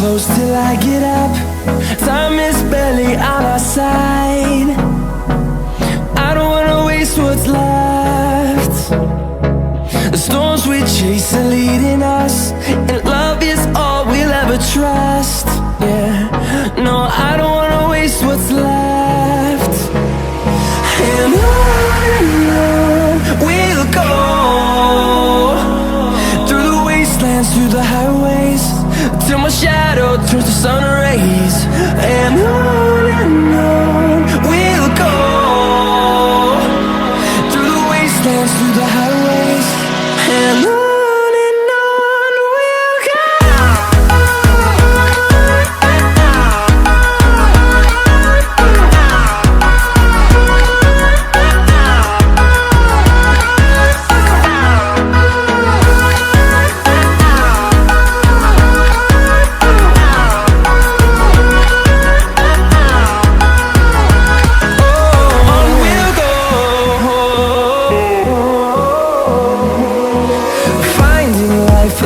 close till I get up. Time is barely on our side. I don't wanna waste what's left. The storms we chase are leading us, and love is all we'll ever trust. Yeah, no, I don't wanna waste what's left. And on we'll go, through the wastelands, through the highways, till my shadow turns to sun rays. And on we'll go, through the wastelands, through the highways, and on.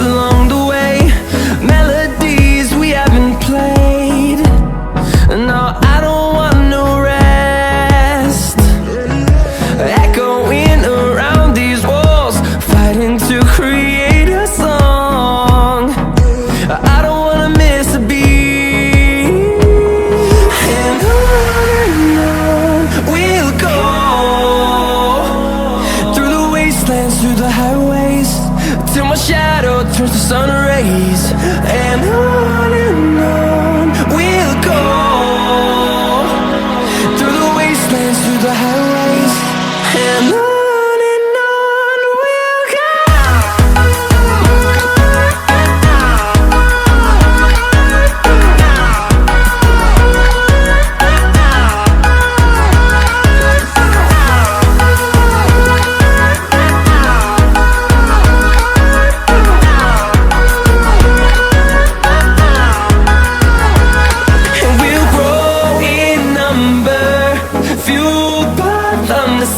Along the way, melodies we haven't played. No, I don't want no rest. Echoing around these walls, fighting to create a song. I don't wanna miss a beat. And on we'll go, through the wastelands, through the highways, till my shadow turns to sun rays. And on we'll go, through the wastelands, through the highways, and on.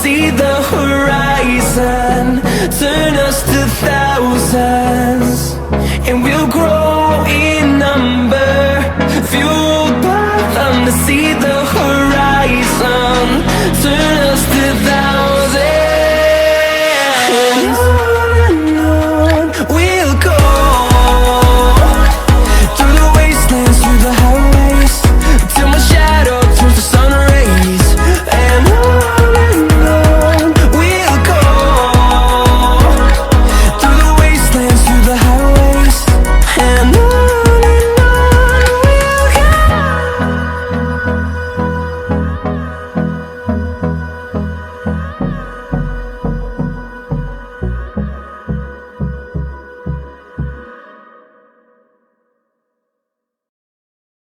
See the horizon, turn us to thousands.